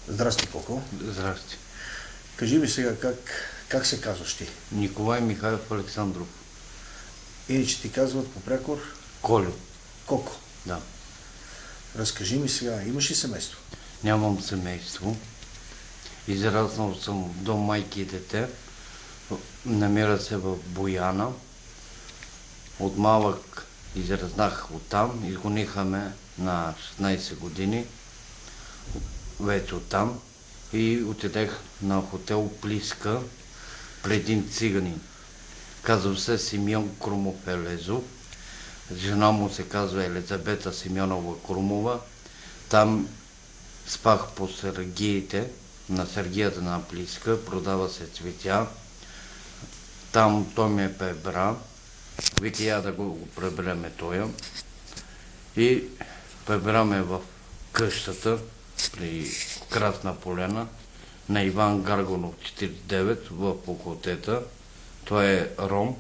Здрасти, Коко. Здрасти. Кажи ми сега как се казваш ти? Николай Михайлов Александров. Иначе ти казват по прякор? Колю. Коко. Да. Разкажи ми сега, имаш ли семейство? Нямам семейство. Израснал съм до майки и дете. Намира се в Бояна. От малък изразнах оттам. Изгониха ме на 16 години. Вече оттам. И отидех на хотел Плиска при един циганин. Казва се Симеон Крумов Елезов. Жена му се казва Елизабета Симеонова Крумова. Там спах по сергиите, на сергията на Плиска, продава се цветя. Там той ме пребра. Вика я да го пребереме тоя. И пребраме в къщата при Красна Поляна на Иван Гаргонов 49 в факултета. Той е ром.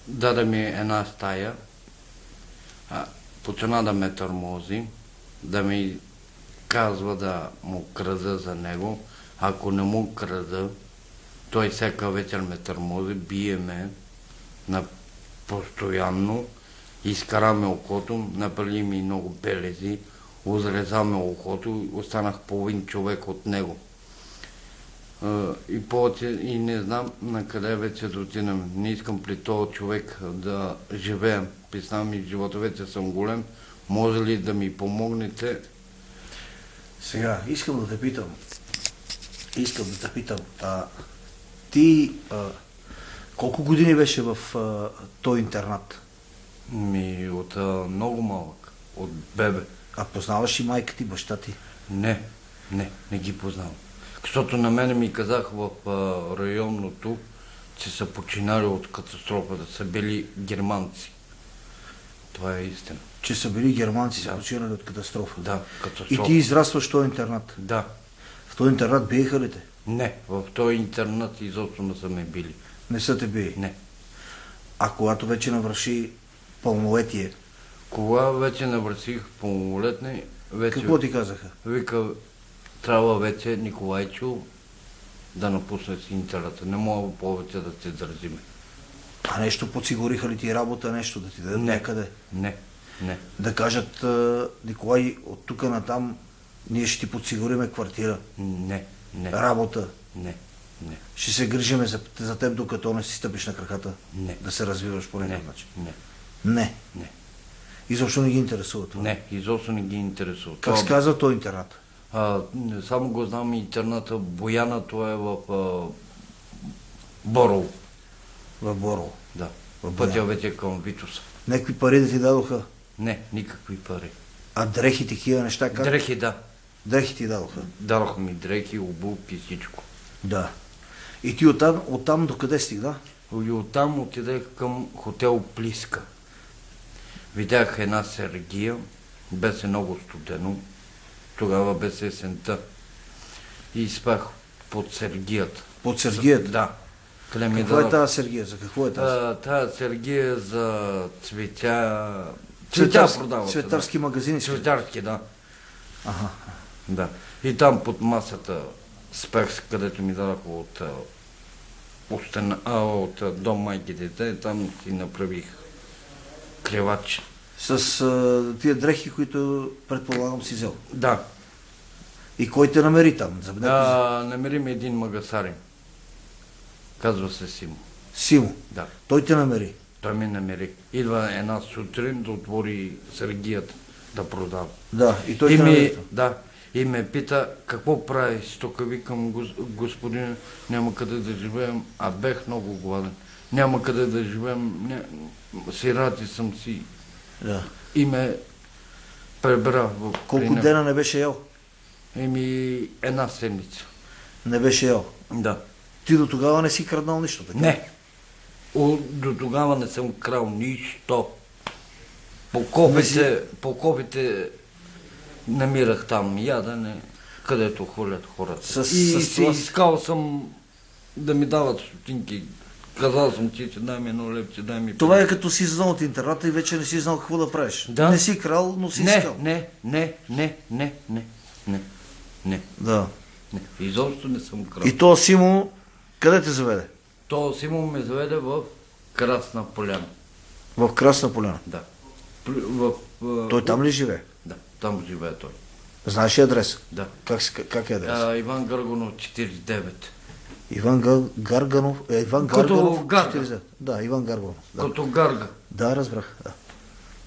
Даде ми една стая, почна да ме тормози, да ми казва да му крада за него. Ако не му крада, той всяка вечер ме тормози, бие ме постоянно, изкараме окото, направи ми много белези, озрезаме окото, останах половин човек от него. И не знам на къде вече да отидем. Не искам при този човек да живеем. Представям ми живота, вече съм голем. Може ли да ми помогнете? Сега, искам да те питам. Ти колко години беше в този интернат? От много малък. От бебе. А познаваш ли майка ти, баща ти? Не ги познавам. Защото на мене ми казах в районното, че са починали от катастрофата, са били германци. Това е истина. Че са били германци, са починали от катастрофа? Да, катастрофа. И ти израстваш в този интернат? Да. В този интернат биеха ли те? Не, в този интернат изобщо не са ме били. Не са те били? Не. А когато вече навърши пълнолетие? Кога вече навърших пълнолетни, вече... Какво ти казаха? Вика, трябва вече Николайчо да напусне с интерната. Не мога повече да те държиме. А нещо подсигуриха ли ти работа, нещо да ти дадат някъде? Не. Да кажат, Николай, от тук натам ние ще ти подсигуриме квартира? Не. Работа? Не. Ще се грижиме за теб, докато не си стъпиш на краката? Не. Да се развиваш по някакъв начин? Не. Изобщо не ги интересува това? Не, изобщо не ги интересува. Как се казва този интернат? Само го знам интерната Бояна, това е в Борово. В Борово? Да. Пътя вече към Витоса. Някакви пари да ти дадоха? Не, никакви пари. А дрехи, такива неща как? Дрехи, да. Дрехи ти дадоха? Дадоха ми дрехи, обувки, всичко. Да. И ти оттам до къде стигна? И оттам отидех към хотел Плиска. Видях една сергия, беше много студено. Тогава беше есента. И спах под сергията. Под сергията? Да. Какво е тази сергия? За какво е тази? Тази сергия е за цветя... Цветя продават. Цветарски магазини? Цветарски, да. Ага. Да. И там под масата спах, където ми дадаха от дом майки дете, там си направих кревач. С тия дрехи, които предполагам си взел? Да. И кой те намери там? Намери ми един магасарин. Казва се Симо. Симо? Да. Той те намери? Той ме намери. Идва една сутрин да отвори сергията да продава. Да, и той те намери? Да. И ме пита какво прави. Тук викам, господин, няма къде да живеем, а бех много гладен. Няма къде да живеем, сирати съм си. Да. И ме пребра. Колко дена не беше ял? Една седмица. Не беше ял? Да. Ти до тогава не си краднал нищо, така? Не. До тогава не съм крал нищо. По копите намирах там ядене, където хулят хората. Искал съм да ми дават стотинки. Казал съм ти, че дай ми едно лепче, дай ми... Това е като си знал от интерната и вече не си знал какво да правиш. Да. Не си крал, но си искал. Не. Не. Да. Не. Изобщо не съм крал. И то Симо, къде те заведе? То Симо ме заведе в Красна поляна. В Красна поляна. Да. Той там ли живее? Да, там живее той. Знаеш ли адреса? Да. Как е адреса? Иван Гърганов 49. Иван Гарганов. Иван Като Гарганов. Гарга. 40. Да, Иван Гарганов. Да. Като Гарга. Да, разбрах. Да.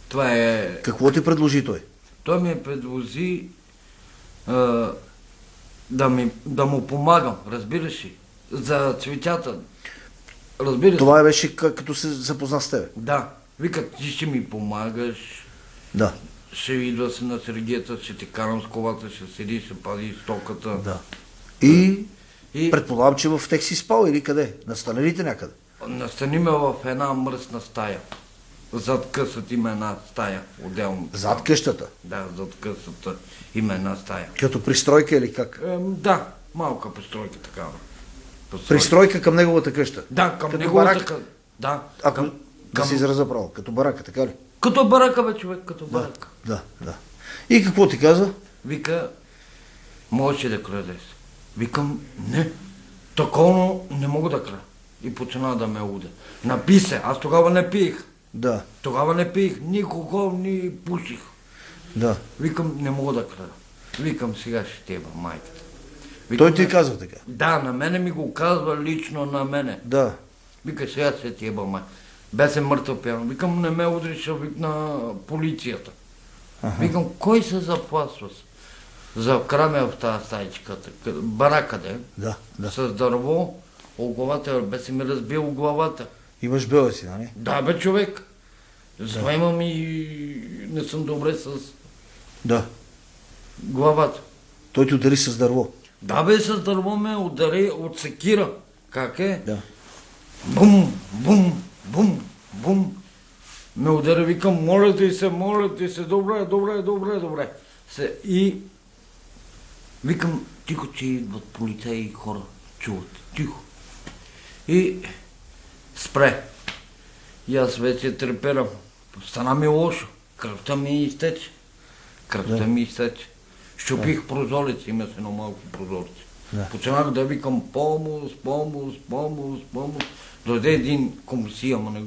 Това е... Какво ти предложи той? Той ми предложи да му помагам, разбираш ли, за цветята. Разбираш ли? Това беше като се запозна с тебе. Да. Вика, ти ще ми помагаш, Да. ще идва се на Сергията, ще те карам с колата, ще седи, ще пази стоката. Да. И предполагам, че в тях си спал или къде? Настаналите някъде? Настани ме в една мръсна стая. Зад късата има една стая, отделно. Зад къщата? Да, зад късата има една стая. Като пристройка или как? Да, малка пристройка такава. Пристройка към неговата къща? Да, към като неговата барак? къща. Да. Ако да се израза право, като барака, така ли? Като барака, бе, човек, като барака. Да. И какво ти каза? Вика, можеш ли да крадеш? Викам, не, такова не мога да края. И почина да ме уде. Напи се, аз тогава не пиех. Да. Тогава не пиех ни алкохол, ни пуших. Да. Викам, не мога да края. Викам, сега ще теба майката. Той ти казва така? Да, на мене ми го казва лично на мене. Да. Вика, сега ще теба майката. Беше мъртъв пиян. Викам, не ме удриш, ще викна полицията. Викам, кой се запласва? Закраме в тази стаичката, барака де, Да. с дърво, главата, бе си ми разбил главата. Имаш белеси, нали? Да, бе, човек. Затова имам и не съм добре с Да. главата. Той ти удари с дърво. Да, бе, с дърво ме удари от секира. Как е? Да. Бум, бум, бум, бум. Ме удари, викам, моля ти се, добре. И викам, тихо, че идват полицаи и хора, чуват, тихо. И спре. И аз вече треперам. Стана ми лошо. Кръвта ми изтече. Щупих прозореци, има се едно малко прозорци. Да. Починах да викам помощ. Дойде един комисия, ама не го